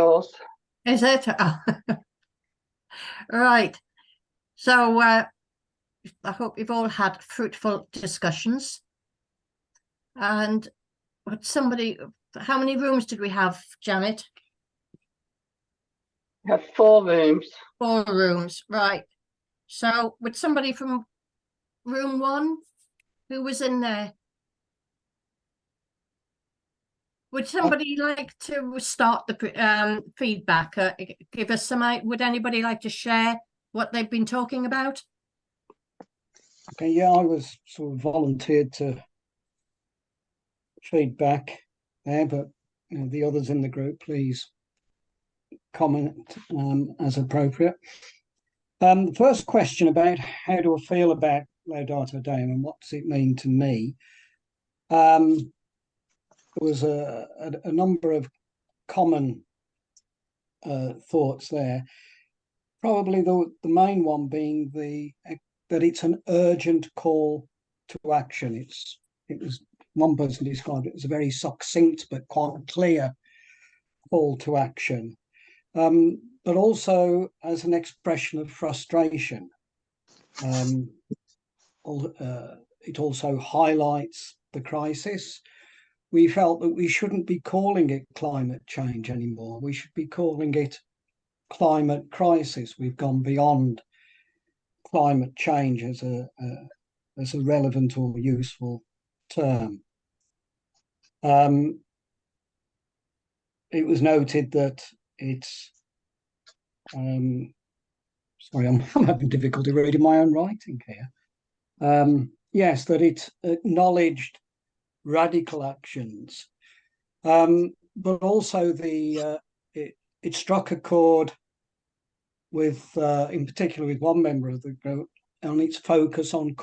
yours. Is it? Oh, right. So I hope you've all had fruitful discussions. And would somebody, how many rooms did we have, Janet? We have 4 rooms. 4 rooms, right. So would somebody from room 1, who was in there? Would somebody like to start the feedback? Give us some. Would anybody like to share what they've been talking about? Okay, yeah, I was sort of volunteered to feedback there, but the others in the group, please comment as appropriate. The first question about how do I feel about Laudate Deum and what does it mean to me? There was a number of common thoughts there. Probably the main one being that it's an urgent call to action. It was one person described it as a very succinct but quite clear call to action, but also as an expression of frustration. It also highlights the crisis. We felt that we shouldn't be calling it climate change anymore. We should be calling it climate crisis. We've gone beyond climate change as a relevant or useful term. It was noted that it's sorry, I'm having difficulty reading my own writing here. Yes, that it acknowledged radical actions, but also it struck a chord with, in particular, with one member of the group on its focus on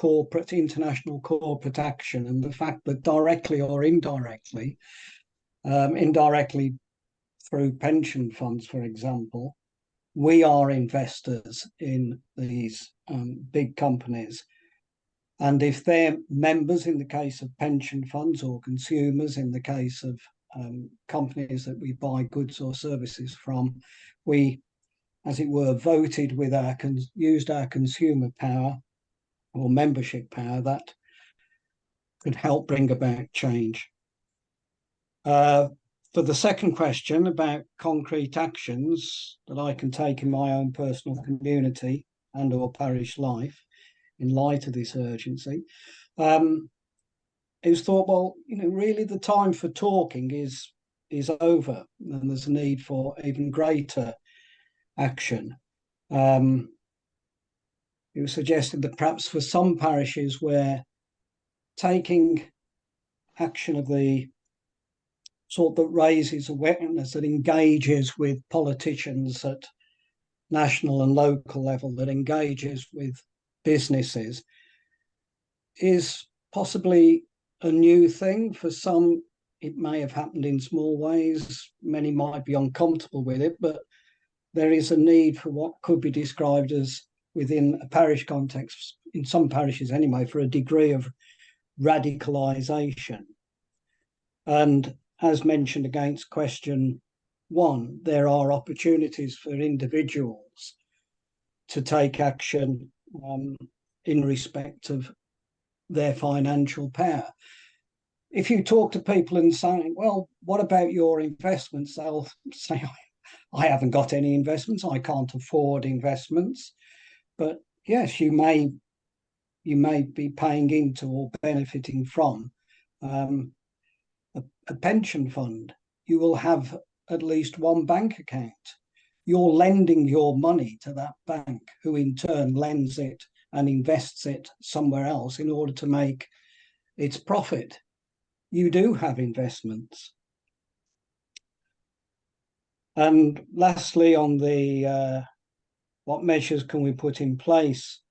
international corporate action, and the fact that directly or indirectly through pension funds, for example, we are investors in these big companies. And if they're members in the case of pension funds, or consumers in the case of companies that we buy goods or services from, we, as it were, voted with used our consumer power or membership power that could help bring about change. For the second question about concrete actions that I can take in my own personal community and or parish life in light of this urgency, it was thought, well, really the time for talking is over, and there's a need for even greater action. It was suggested that perhaps for some parishes where taking action of the sort that raises awareness, that engages with politicians at national and local level, that engages with businesses, is possibly a new thing. For some, it may have happened in small ways. Many might be uncomfortable with it, but there is a need for what could be described as, within a parish context, in some parishes anyway, for a degree of radicalisation. And as mentioned against question 1, there are opportunities for individuals to take action in respect of their financial power. If you talk to people and say, well, what about your investments? They'll say, I haven't got any investments. I can't afford investments. But yes, you may be paying into or benefiting from a pension fund. You will have at least one bank account. You're lending your money to that bank, who in turn lends it and invests it somewhere else in order to make its profit. You do have investments. And lastly, on the what measures can we put in place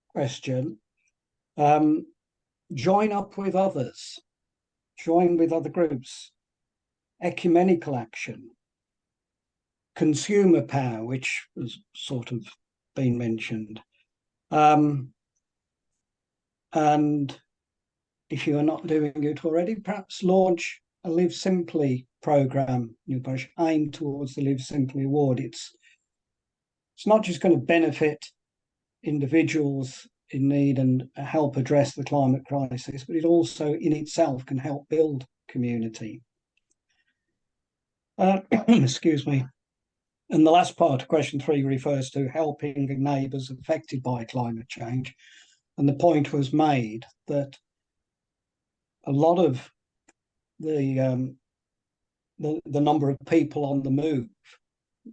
question, join up with others, join with other groups, ecumenical action, consumer power, which has sort of been mentioned. And if you are not doing it already, perhaps launch a Live Simply programme, New Parish, aimed towards the Live Simply Award. It's not just going to benefit individuals in need and help address the climate crisis, but it also in itself can help build community. Excuse me. And the last part of question 3 refers to helping neighbours affected by climate change. And the point was made that a lot of the number of people on the move,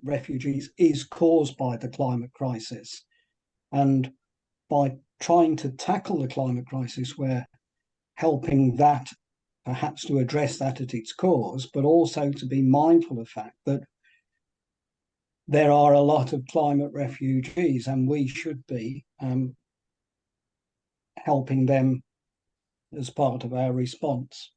refugees, is caused by the climate crisis. And by trying to tackle the climate crisis, we're helping that, perhaps to address that at its cause, but also to be mindful of the fact that there are a lot of climate refugees, and we should be helping them as part of our response.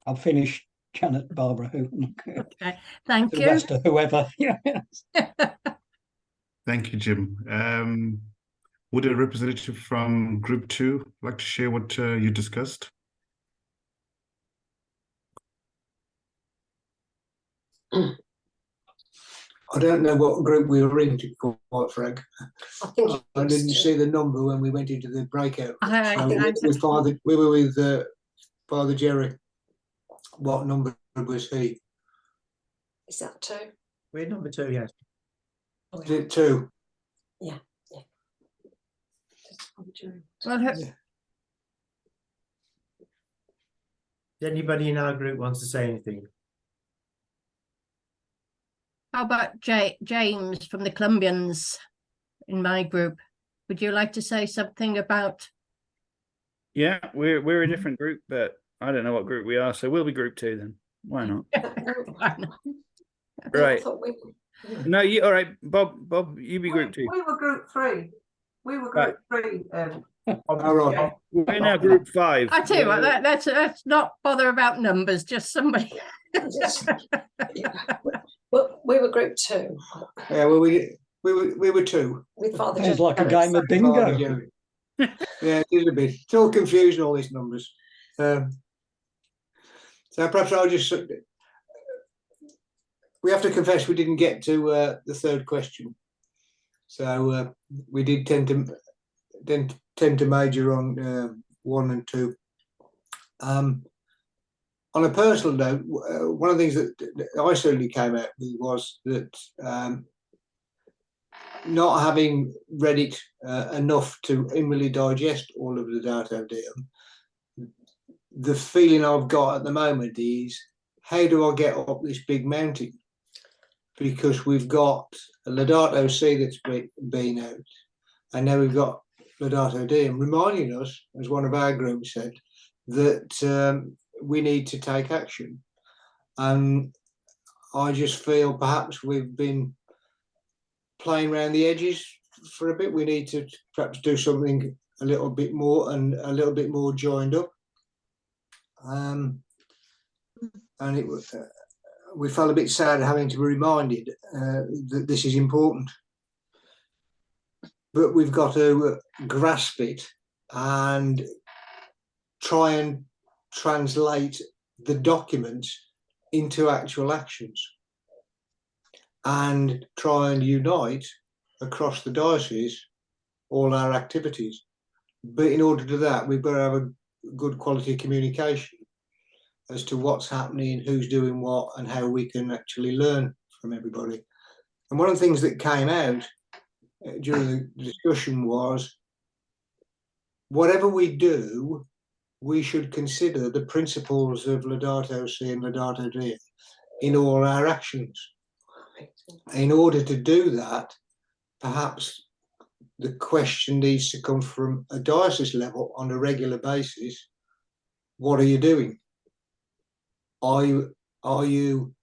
I've finished, Janet, Barbara, Okay, thank you. Sylvester, whoever. Thank you, Jim. Would a representative from Group 2 like to share what you discussed? I don't know what group we were in, to be quite frank. I think I didn't see the number when we went into the breakout. We were with Father Jerry. What number was he? Is that 2? We're number 2, yes. Is it 2? Yeah. Well, Yeah. Does anybody in our group wants to say anything? how about James from the Columbians in my group? Would you like to say something about? Yeah, we're a different group, but I don't know what group we are, so we'll be Group 2 then. Why not? Why not? Right. No, you all right, Bob, you be Group 2. We were Group 3. We were Group 3. All right. We're now Group 5. I tell you what, let's not bother about numbers. Just somebody. Well, we were Group 2 Yeah, well, we were 2. with Father It's Jerry. like a game of Father bingo. Jerry. Yeah, it is a bit. It's all confusing, all these numbers. So perhaps I'll just. We have to confess we didn't get to the third question, so we did tend to major on 1 and 2. On a personal note, one of the things that I certainly came out with was that not having read it enough to inwardly digest all of the Laudate Deum, the feeling I've got at the moment is, how do I get up this big mountain? Because we've got a Laudate Si that's been out, and now we've got Laudate Deum reminding us, as one of our groups said, that we need to take action. And I just feel perhaps we've been playing around the edges for a bit. We need to perhaps do something a little bit more and a little bit more joined up. And it was. We felt a bit sad having to be reminded that this is important. But we've got to grasp it and try and translate the documents into actual actions and try and unite across the diocese all our activities. But in order to do that, we've got to have a good quality of communication as to what's happening, who's doing what, and how we can actually learn from everybody. And one of the things that came out during the discussion was, whatever we do, we should consider the principles of Laudate Si and Laudate Deum in all our actions. In order to do that, perhaps the question needs to come from a diocese level on a regular basis. What are you doing? Are you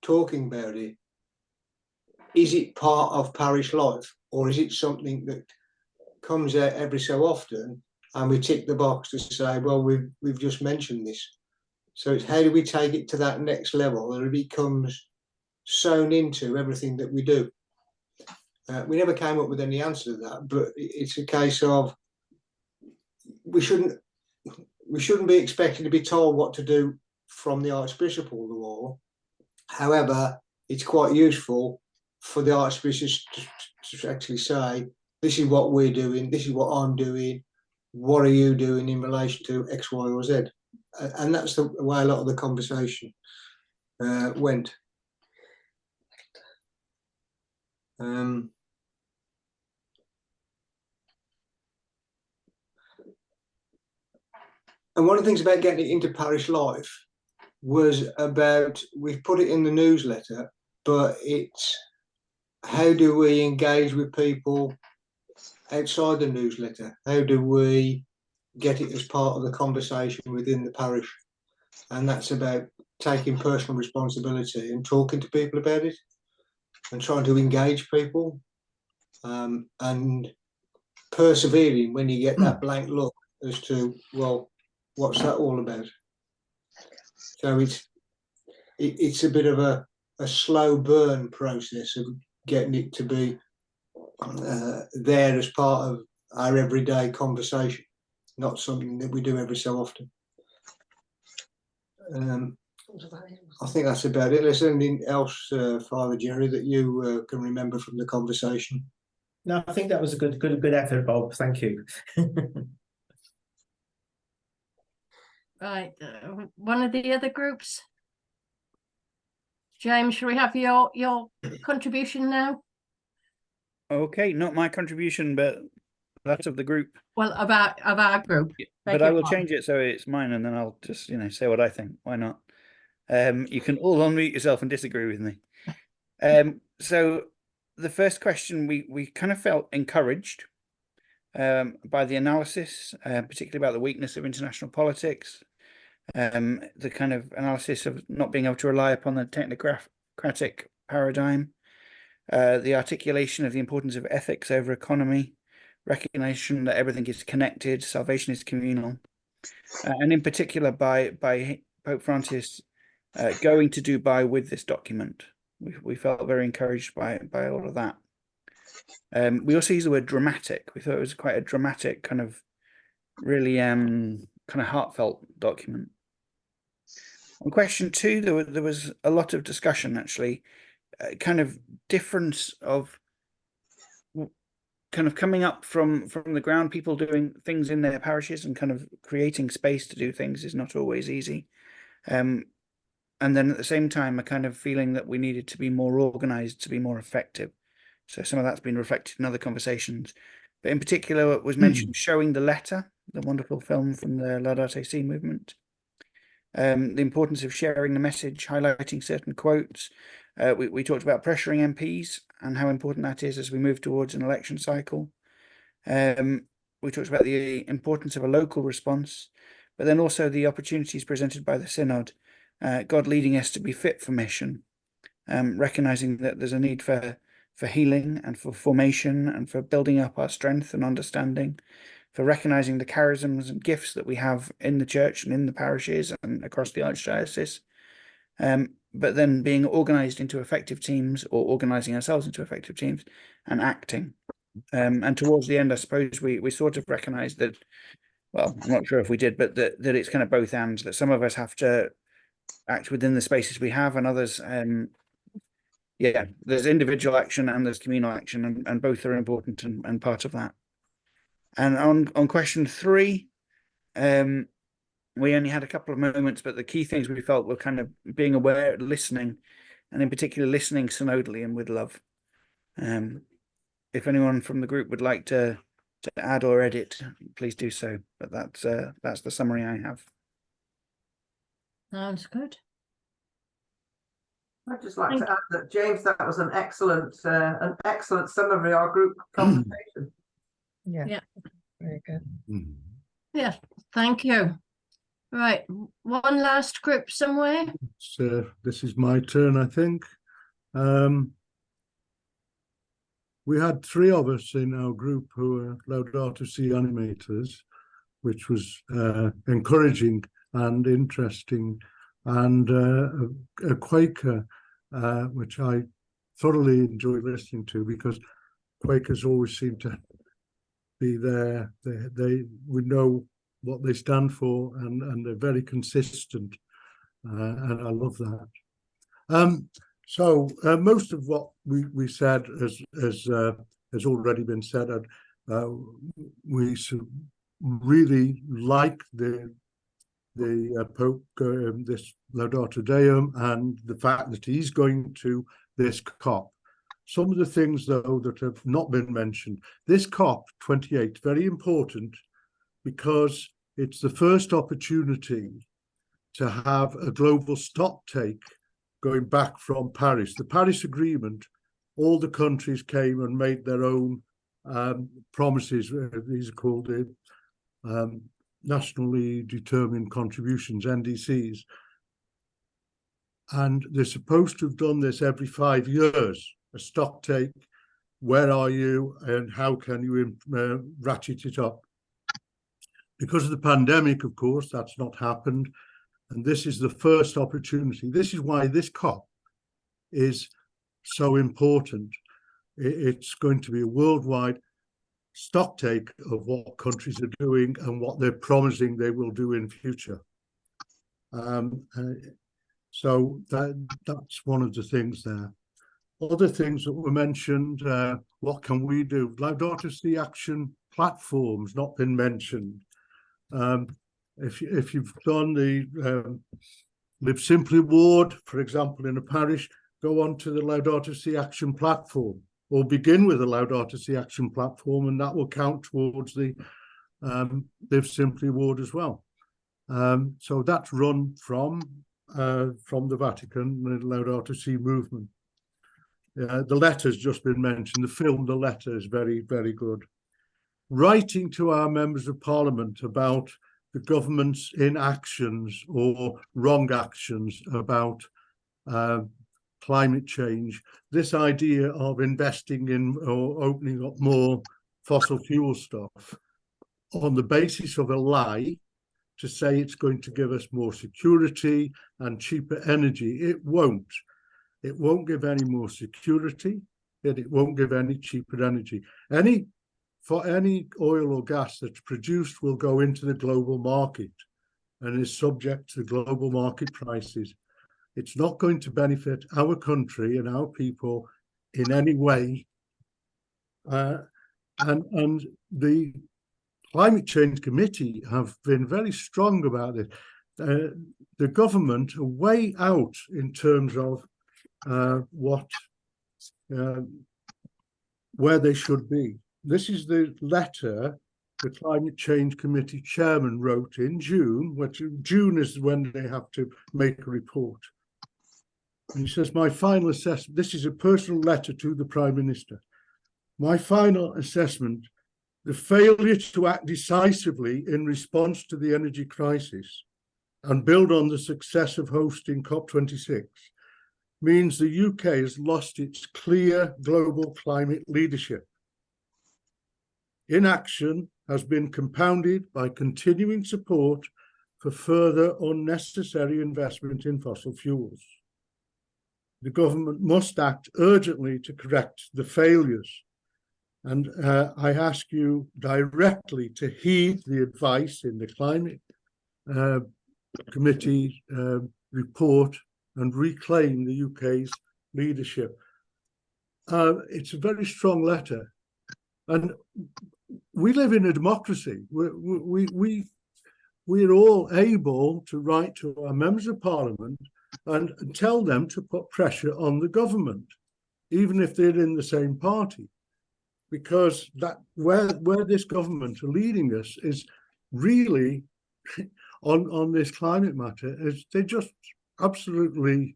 talking about it? Is it part of parish life, or is it something that comes out every so often and we tick the box to say, well, we've just mentioned this? So it's how do we take it to that next level that it becomes sewn into everything that we do? We never came up with any answer to that, but it's a case of we shouldn't we shouldn't be expected to be told what to do from the Archbishop all the while. However, it's quite useful for the Archbishop to actually say, this is what we're doing, this is what I'm doing, what are you doing in relation to X, Y, or Z? And that's the way a lot of the conversation went. And one of the things about getting it into parish life was about, we've put it in the newsletter, but it's how do we engage with people outside the newsletter? How do we get it as part of the conversation within the parish? And that's about taking personal responsibility and talking to people about it and trying to engage people, and persevering when you get that blank look as to, well, what's that all about? So it's a bit of a slow burn process of getting it to be there as part of our everyday conversation, not something that we do every so often. I think that's about it. Is there anything else, Father Jerry, that you can remember from the conversation? No, I think that was a good effort, Bob. Thank you. Right, one of the other groups. James, shall we have your contribution now? Okay, not my contribution, but that of the group. Well, of our group. But I will change it so it's mine, and then I'll just, say what I think. Why not? You can all unmute yourself and disagree with me. So the first question, we kind of felt encouraged by the analysis, particularly about the weakness of international politics, the kind of analysis of not being able to rely upon the technocratic paradigm, the articulation of the importance of ethics over economy, recognition that everything is connected, salvation is communal, and in particular by Pope Francis going to Dubai with this document. We felt very encouraged by all of that. We also used the word dramatic. We thought it was quite a dramatic, kind of really kind of heartfelt document. On question 2, there was a lot of discussion, actually, kind of difference of kind of coming up from the ground, people doing things in their parishes and kind of creating space to do things is not always easy. And then at the same time, a kind of feeling that we needed to be more organized to be more effective. So some of that's been reflected in other conversations. But in particular, it was mentioned showing the letter, the wonderful film from the Laudate Deum movement. The importance of sharing the message, highlighting certain quotes. We talked about pressuring MPs and how important that is as we move towards an election cycle. We talked about the importance of a local response, but then also the opportunities presented by the Synod, God leading us to be fit for mission, recognizing that there's a need for healing and for formation and for building up our strength and understanding, for recognizing the charisms and gifts that we have in the church and in the parishes and across the archdiocese, but then being organized into effective teams, or organizing ourselves into effective teams and acting. And towards the end, I suppose we sort of recognized that, well, I'm not sure if we did, but that it's kind of both ends, that some of us have to act within the spaces we have, and others, there's individual action and there's communal action, and both are important and part of that. And on question 3, we only had a couple of moments, but the key things we felt were kind of being aware, listening, and in particular listening synodally and with love. If anyone from the group would like to add or edit, please do so. But that's the summary I have. Sounds good. I'd just like to add that, James, that was an excellent summary of our group conversation. Yeah. Very good. Yes, thank you. Right, one last group somewhere. So this is my turn, I think. We had 3 of us in our group who were Laudate Si animators, which was encouraging and interesting, and a Quaker, which I thoroughly enjoyed listening to, because Quakers always seem to be there. We know what they stand for, and they're very consistent, and I love that. So most of what we said has already been said. We really like the Pope, this Laudate Deum, and the fact that he's going to this COP. Some of the things, though, that have not been mentioned. This COP 28, very important, because it's the first opportunity to have a global stocktake going back from Paris. The Paris Agreement, all the countries came and made their own promises. These are called the nationally determined contributions, NDCs. And they're supposed to have done this every 5 years, a stocktake. Where are you and how can you ratchet it up? Because of the pandemic, of course, that's not happened. And this is the first opportunity. This is why this COP is so important. It's going to be a worldwide stocktake of what countries are doing and what they're promising they will do in future. So that's one of the things there. Other things that were mentioned, what can we do? Laudate Si Action platforms, not been mentioned. If you've done the Live Simply Award, for example, in a parish, go on to the Laudate Si Action platform, or begin with the Laudate Si Action platform, and that will count towards the Live Simply Award as well. So that's run from the Vatican, the Laudate Si movement. The letter's just been mentioned. The film, The Letter, is very, very good. Writing to our members of parliament about the government's inactions or wrong actions about climate change. This idea of investing in or opening up more fossil fuel stuff on the basis of a lie to say it's going to give us more security and cheaper energy. It won't. It won't give any more security, and it won't give any cheaper energy. For any oil or gas that's produced will go into the global market and is subject to global market prices. It's not going to benefit our country and our people in any way. And the Climate Change Committee have been very strong about it. The government are way out in terms of where they should be. This is the letter the Climate Change Committee chairman wrote in June, which June is when they have to make a report. And he says, my final assessment, this is a personal letter to the Prime Minister. My final assessment, the failure to act decisively in response to the energy crisis and build on the success of hosting COP26 means the UK has lost its clear global climate leadership. Inaction has been compounded by continuing support for further unnecessary investment in fossil fuels. The government must act urgently to correct the failures. And I ask you directly to heed the advice in the Climate Committee report and reclaim the UK's leadership. It's a very strong letter. And we live in a democracy. We're all able to write to our members of parliament and tell them to put pressure on the government, even if they're in the same party. Because that where this government are leading us is really on this climate matter, is they're just absolutely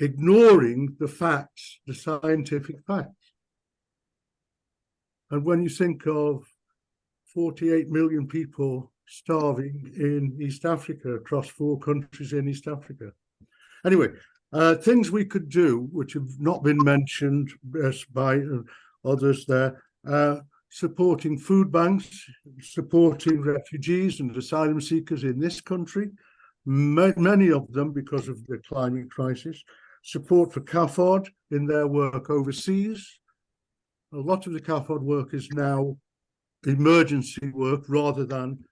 ignoring the facts, the scientific facts. And when you think of 48 million people starving in East Africa, across 4 countries in East Africa. Anyway, things we could do, which have not been mentioned by others there, supporting food banks, supporting refugees and asylum seekers in this country, many of them because of the climate crisis, support for CAFOD in their work overseas. A lot of the CAFOD work is now emergency work rather than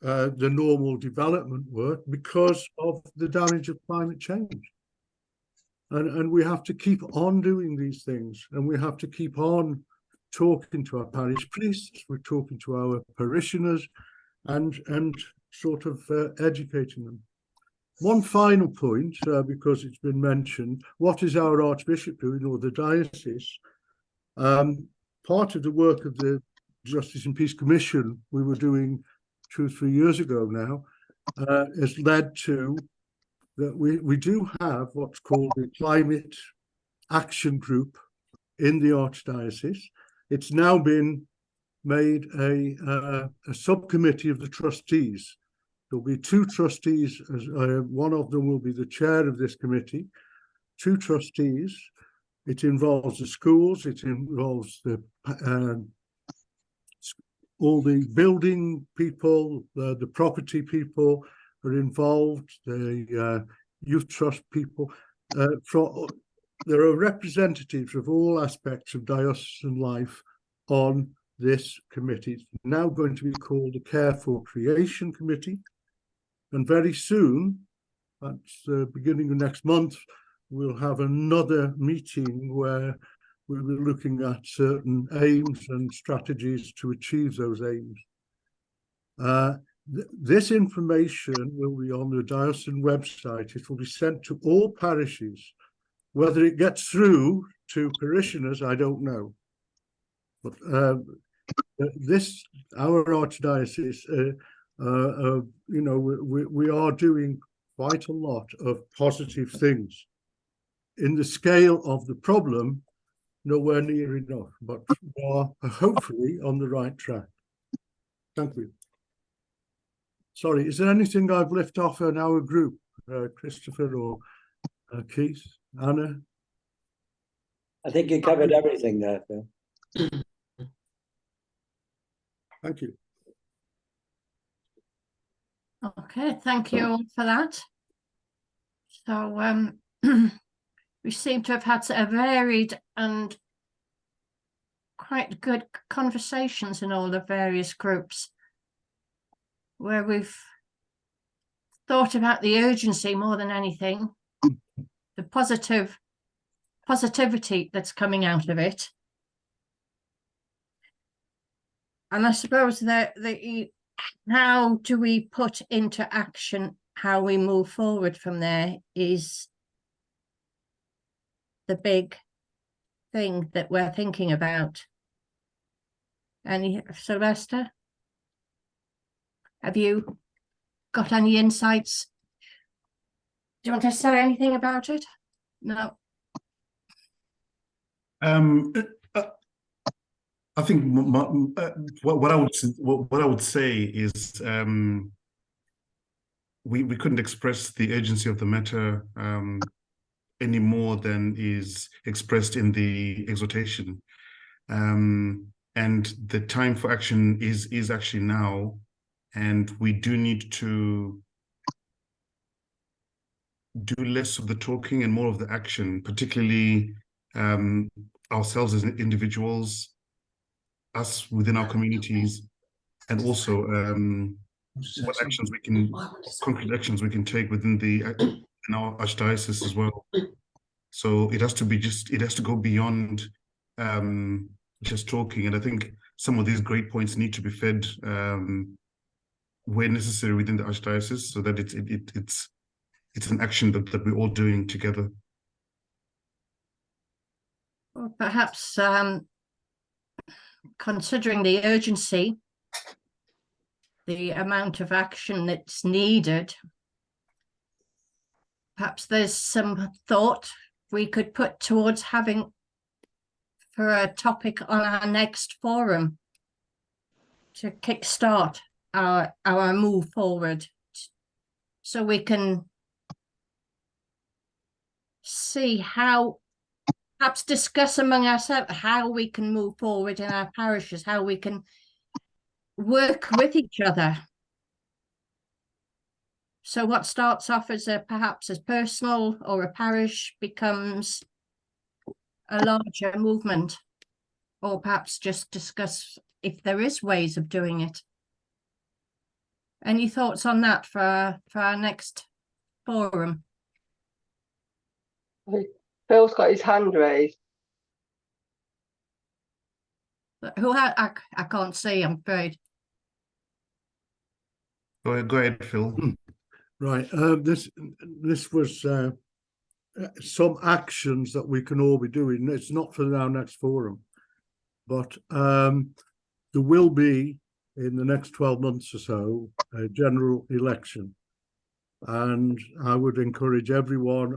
the normal development work because of the damage of climate change. And we have to keep on doing these things, and we have to keep on talking to our parish priests, we're talking to our parishioners, and sort of educating them. One final point, because it's been mentioned, what is our Archbishop doing, or the diocese? Part of the work of the Justice and Peace Commission we were doing 2 or 3 years ago now has led to that we do have what's called the Climate Action Group in the Archdiocese. It's now been made a subcommittee of the trustees. There'll be 2 trustees, one of them will be the chair of this committee, 2 trustees. It involves the schools, it involves the all the building people, the property people are involved, the youth trust people. There are representatives of all aspects of diocesan life on this committee. It's now going to be called the Care for Creation Committee. And very soon, that's the beginning of next month, we'll have another meeting where we'll be looking at certain aims and strategies to achieve those aims. This information will be on the diocesan website. It will be sent to all parishes. Whether it gets through to parishioners, I don't know. But our archdiocese, we are doing quite a lot of positive things. In the scale of the problem, nowhere near enough, but we are hopefully on the right track. Thank you. Sorry, is there anything I've left off in our group, Christopher or Keith, Anna? I think you covered everything there, Phil. Thank you. Okay, thank you all for that. So we seem to have had a varied and quite good conversations in all the various groups, where we've thought about the urgency more than anything, the positivity that's coming out of it. And I suppose that how do we put into action how we move forward from there is the big thing that we're thinking about. Sylvester, have you got any insights? Do you want to say anything about it? No. I think what I would say is we couldn't express the urgency of the matter any more than is expressed in the exhortation, and the time for action is actually now, and we do need to do less of the talking and more of the action, particularly ourselves as individuals, us within our communities, and also what actions we can, concrete actions we can take within in our archdiocese as well. So it has to go beyond just talking. And I think some of these great points need to be fed where necessary within the archdiocese, so that it's an action that we're all doing together. Well, perhaps considering the urgency, the amount of action that's needed, perhaps there's some thought we could put towards having for a topic on our next forum to kickstart our move forward, so we can see how, perhaps discuss among ourselves how we can move forward in our parishes, how we can work with each other. So what starts off as perhaps as personal or a parish becomes a larger movement, or perhaps just discuss if there is ways of doing it. Any thoughts on that for our next forum? Phil's got his hand raised. Who I can't see, I'm afraid. Go ahead, Phil. Right. This was some actions that we can all be doing. It's not for our next forum, but there will be in the next 12 months or so a general election, and I would encourage everyone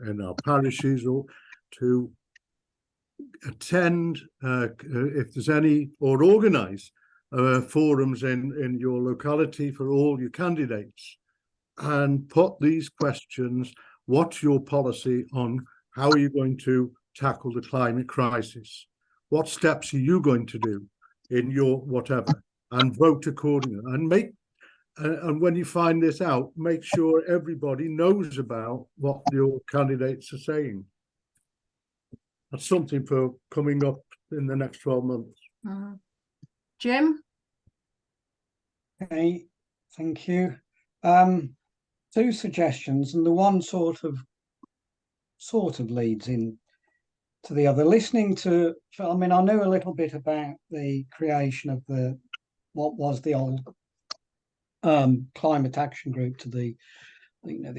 in our parishes to attend if there's any, or organise forums in your locality for all your candidates, and put these questions. What's your policy on how are you going to tackle the climate crisis? What steps are you going to do in your whatever? And vote accordingly. And when you find this out, make sure everybody knows about what your candidates are saying. That's something for coming up in the next 12 months. Jim? Okay, thank you. Two suggestions, and the one sort of leads in to the other. Listening to, I mean, I knew a little bit about the creation of what was the old climate action group to the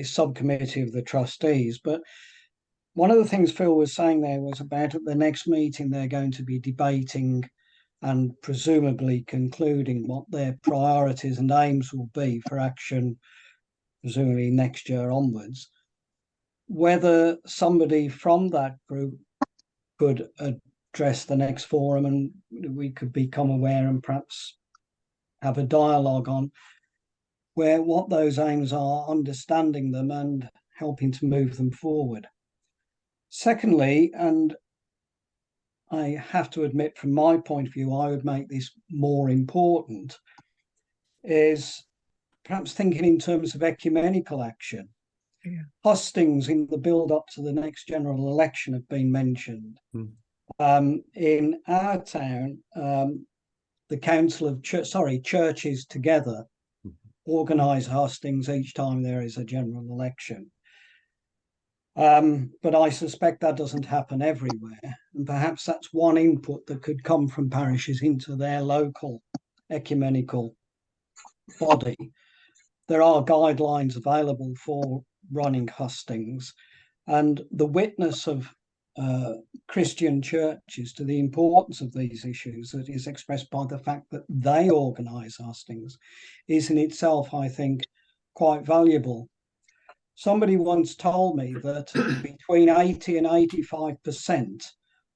subcommittee of the trustees, but one of the things Phil was saying there was about at the next meeting they're going to be debating and presumably concluding what their priorities and aims will be for action, presumably next year onwards. Whether somebody from that group could address the next forum and we could become aware and perhaps have a dialogue on what those aims are, understanding them and helping to move them forward. Secondly, and I have to admit from my point of view, I would make this more important, is perhaps thinking in terms of ecumenical action. Yeah. Hustings in the build-up to the next general election have been mentioned. In our town, the Council of Churches Together organise hustings each time there is a general election. But I suspect that doesn't happen everywhere. And perhaps that's one input that could come from parishes into their local ecumenical body. There are guidelines available for running hustings, and the witness of Christian churches to the importance of these issues that is expressed by the fact that they organise hustings is in itself, I think, quite valuable. Somebody once told me that between 80 and 85%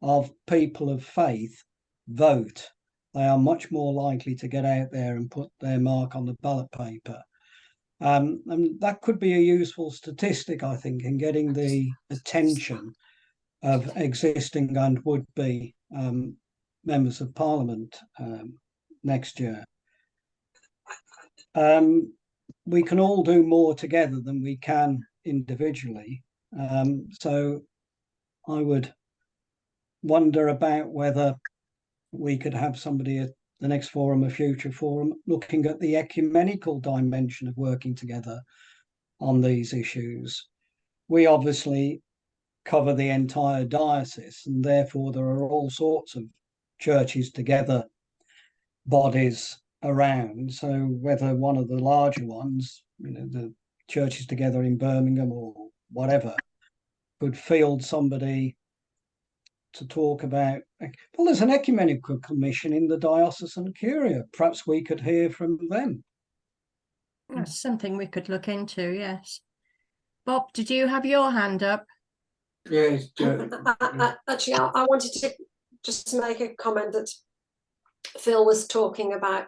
of people of faith vote. They are much more likely to get out there and put their mark on the ballot paper. And that could be a useful statistic, I think, in getting the attention of existing and would-be members of Parliament next year. We can all do more together than we can individually. So I would wonder about whether we could have somebody at the next forum, a future forum, looking at the ecumenical dimension of working together on these issues. We obviously cover the entire diocese, and therefore there are all sorts of churches together bodies around. So whether one of the larger ones, the churches together in Birmingham or whatever, could field somebody to talk about, well, there's an ecumenical commission in the diocesan curia. Perhaps we could hear from them. That's something we could look into, yes. Bob, did you have your hand up? Yes. Actually, I wanted to just make a comment that Phil was talking about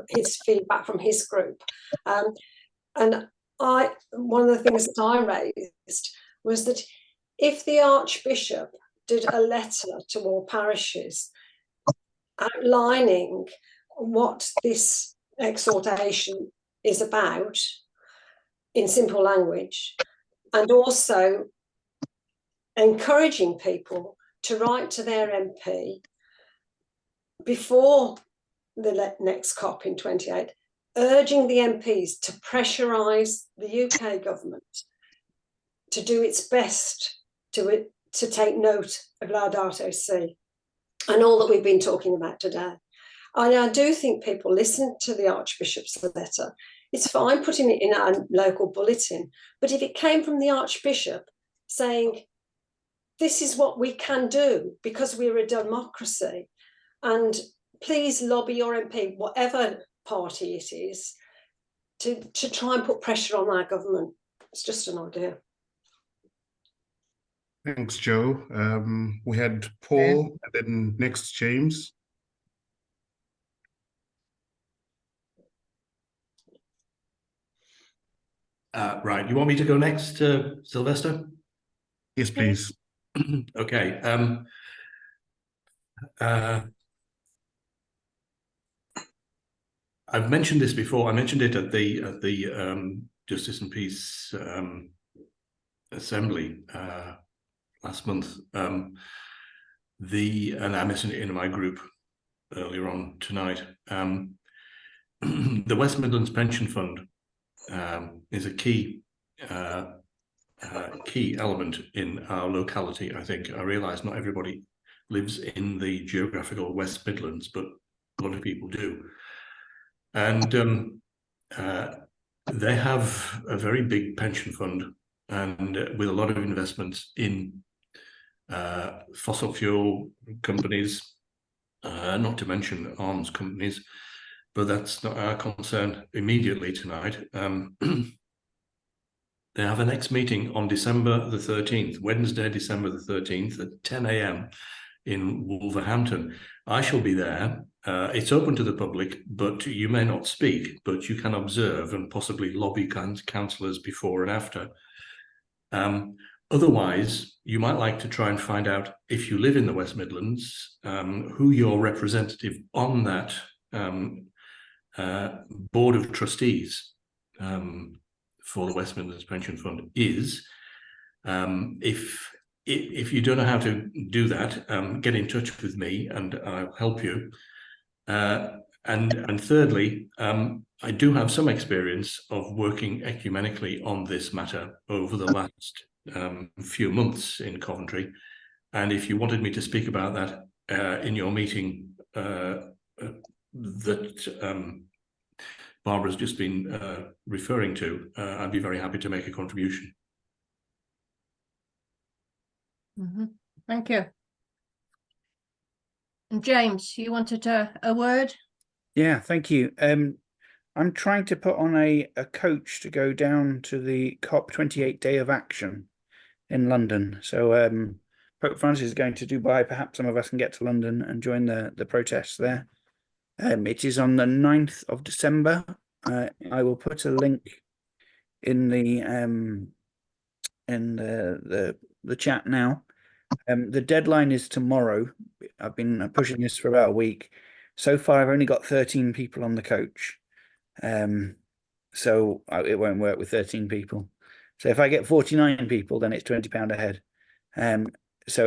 his feedback from his group. And one of the things that I raised was that if the Archbishop did a letter to all parishes outlining what this exhortation is about in simple language, and also encouraging people to write to their MP before the next COP in 28, urging the MPs to pressurise the UK government to do its best to take note of Laudate Si and all that we've been talking about today. And I do think people listen to the Archbishop's letter. It's fine putting it in our local bulletin, but if it came from the Archbishop saying, this is what we can do because we're a democracy, and please lobby your MP, whatever party it is, to try and put pressure on our government. It's just an idea. Thanks, Joe. We had Paul, and then next James. Right, you want me to go next, Sylvester? Yes, please. Okay. I've mentioned this before. I mentioned it at the Justice and Peace Assembly last month. And I mentioned it in my group earlier on tonight. The West Midlands Pension Fund is a key element in our locality. I think I realise not everybody lives in the geographical West Midlands, but a lot of people do. And they have a very big pension fund, and with a lot of investments in fossil fuel companies, not to mention arms companies, but that's not our concern immediately tonight. They have a next meeting on December the 13th, Wednesday, December the 13th at 10 a.m. in Wolverhampton. I shall be there. It's open to the public, but you may not speak, but you can observe and possibly lobby councillors before and after. Otherwise, you might like to try and find out, if you live in the West Midlands, who your representative on that board of trustees for the West Midlands Pension Fund is. If you don't know how to do that, get in touch with me and I'll help you. And thirdly, I do have some experience of working ecumenically on this matter over the last few months in Coventry. And if you wanted me to speak about that in your meeting that Barbara's just been referring to, I'd be very happy to make a contribution. Thank you. And James, you wanted a word? Yeah, thank you. I'm trying to put on a coach to go down to the COP28 Day of Action in London. So Pope Francis is going to Dubai. Perhaps some of us can get to London and join the protests there. It is on the 9th of December. I will put a link in the chat now. The deadline is tomorrow. I've been pushing this for about a week. So far, I've only got 13 people on the coach. So it won't work with 13 people. So if I get 49 people, then it's £20 a head. So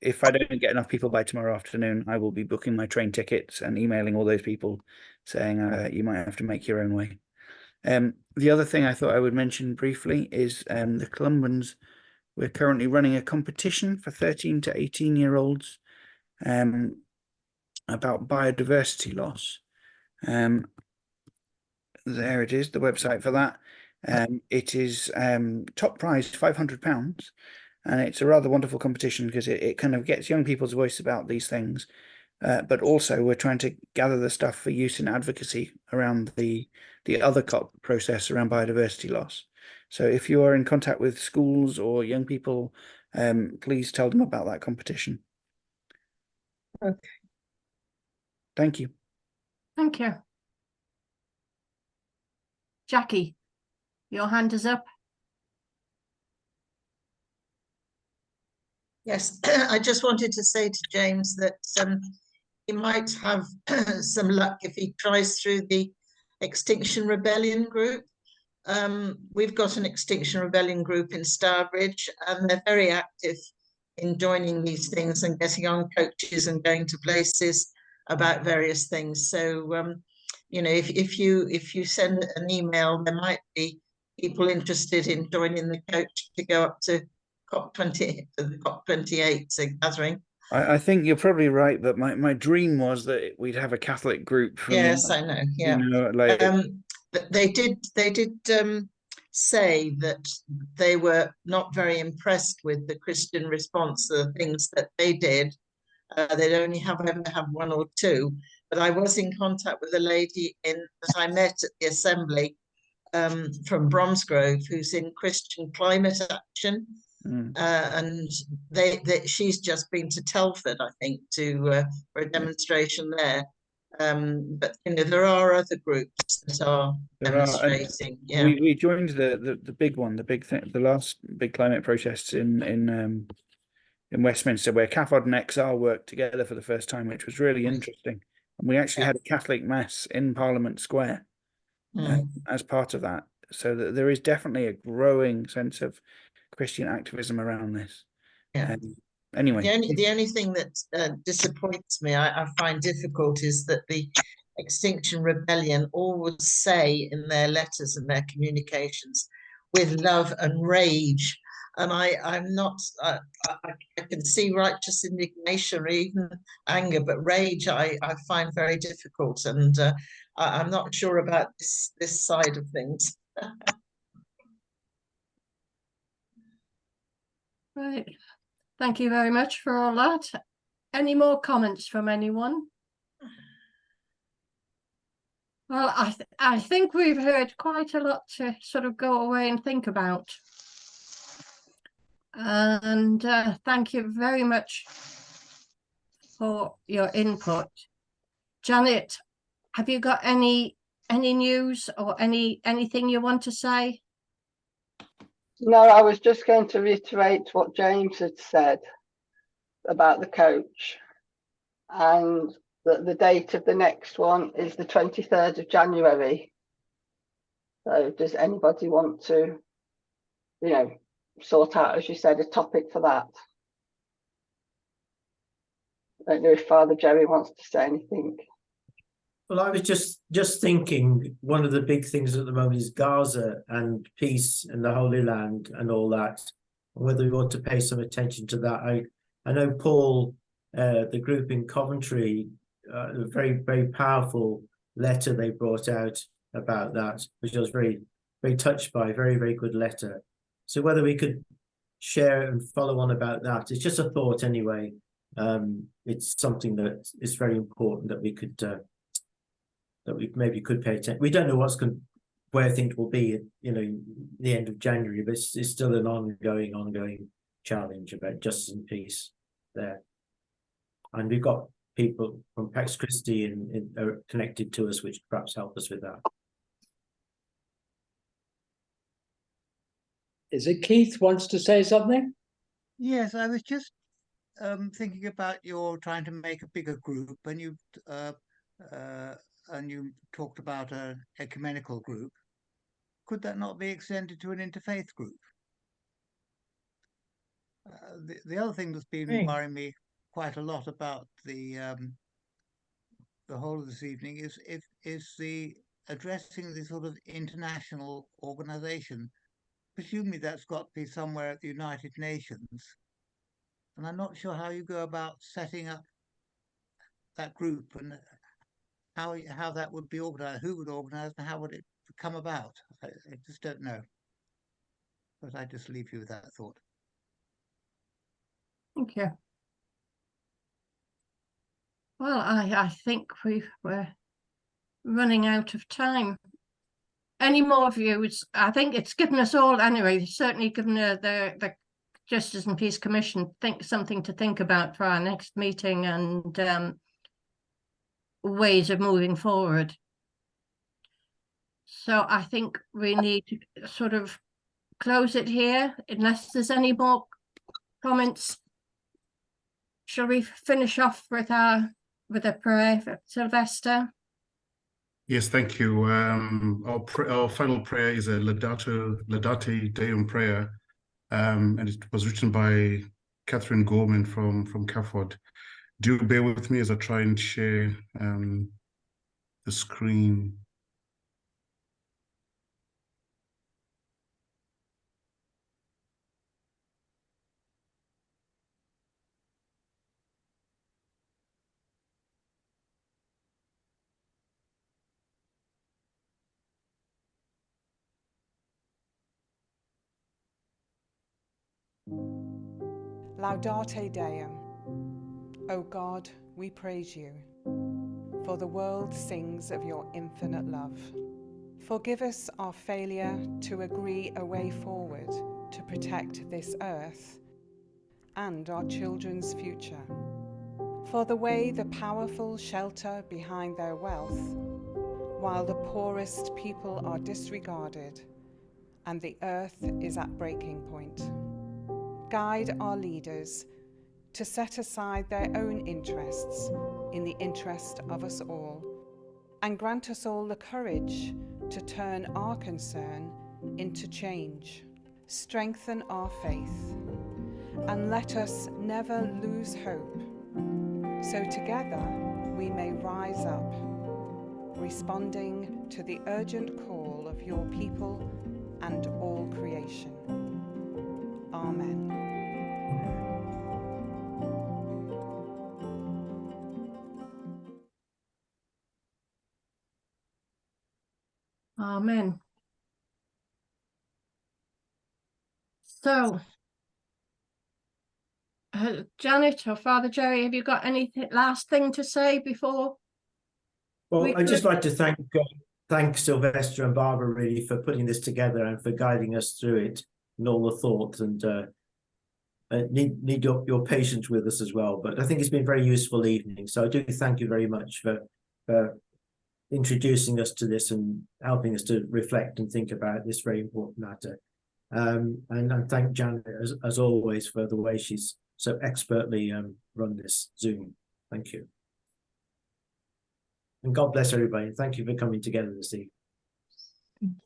if I don't get enough people by tomorrow afternoon, I will be booking my train tickets and emailing all those people saying you might have to make your own way. The other thing I thought I would mention briefly is the Columbians. We're currently running a competition for 13 to 18-year-olds about biodiversity loss. There it is, the website for that. It is top prize £500, and it's a rather wonderful competition because it kind of gets young people's voice about these things. But also we're trying to gather the stuff for use in advocacy around the other COP process around biodiversity loss. So if you are in contact with schools or young people, please tell them about that competition. Okay. Thank you. Thank you. Jackie, your hand is up. Yes, I just wanted to say to James that he might have some luck if he tries through the Extinction Rebellion group. We've got an Extinction Rebellion group in Stourbridge, and they're very active in joining these things and getting on coaches and going to places about various things. So you know, if you send an email, there might be people interested in joining the coach to go up to COP28, the COP28 gathering. I think you're probably right, but my dream was that we'd have a Catholic group from Yes, I know. Yeah, you know, like they did say that they were not very impressed with the Christian response to the things that they did. They'd only ever have one or two. But I was in contact with a lady that I met at the assembly from Bromsgrove, who's in Christian Climate Action. And she's just been to Telford, I think, for a demonstration there. But you know, there are other groups that are demonstrating. Yeah, we joined the big one, the big thing, the last big climate protests in Westminster, where CAFOD and XR worked together for the first time, which was really interesting. And we actually had a Catholic mass in Parliament Square as part of that. So that there is definitely a growing sense of Christian activism around this. Yeah. Anyway, the only thing that disappoints me, I find difficult, is that the Extinction Rebellion always say in their letters and their communications, with love and rage. And I'm not, I can see righteous indignation or even anger, but rage I find very difficult. And I'm not sure about this side of things. Right. Thank you very much for all that. Any more comments from anyone? Well, I think we've heard quite a lot to sort of go away and think about. And thank you very much for your input. Janet, have you got any news or anything you want to say? No, I was just going to reiterate what James had said about the coach, and that the date of the next one is the 23rd of January. So does anybody want to, you know, sort out, as you said, a topic for that? I don't know if Father Jerry wants to say anything. Well, I was just thinking one of the big things at the moment is Gaza and peace in the Holy Land and all that, whether we ought to pay some attention to that. I know Paul, the group in Coventry, a very, very powerful letter they brought out about that, which I was very, very touched by, very, very good letter. So whether we could share and follow on about that, it's just a thought anyway. It's something that is very important that we could that we maybe could pay attention. We don't know where things will be at, you know, the end of January, but it's still an ongoing challenge about justice and peace there. And we've got people from Pax Christi connected to us, which perhaps help us with that. Is it Keith wants to say something? Yes, I was just thinking about your trying to make a bigger group, and you talked about an ecumenical group. Could that not be extended to an interfaith group? The other thing that's been worrying me quite a lot about the whole of this evening is the addressing the sort of international organization. Presumably that's got to be somewhere at the United Nations, and I'm not sure how you go about setting up that group and how that would be organized, who would organize, and how would it come about. I just don't know, but I just leave you with that thought. Thank you. Well, I think we're running out of time. Any more views? I think it's given us all, anyway, certainly given the Justice and Peace Commission something to think about for our next meeting and ways of moving forward. So I think we need to sort of close it here, unless there's any more comments. Shall we finish off with a prayer for Sylvester? Yes, thank you. Our final prayer is a Laudate Deum prayer, and it was written by Catherine Gorman from CAFOD. Do bear with me as I try and share the screen. Laudate Deum. O God, we praise you, for the world sings of your infinite love. Forgive us our failure to agree a way forward to protect this earth and our children's future. For the way the powerful shelter behind their wealth, while the poorest people are disregarded and the earth is at breaking point. Guide our leaders to set aside their own interests in the interest of us all, and grant us all the courage to turn our concern into change. Strengthen our faith, and let us never lose hope, so together we may rise up, responding to the urgent call of your people and all creation. Amen. Amen. So, Janet or Father Jerry, have you got anything last thing to say before? Well, I'd just like to thank Sylvester and Barbara really for putting this together and for guiding us through it and all the thoughts, and need your patience with us as well. But I think it's been a very useful evening. So I do thank you very much for introducing us to this and helping us to reflect and think about this very important matter. And I thank Janet as always for the way she's so expertly run this Zoom. Thank you. And God bless everybody. Thank you for coming together this evening.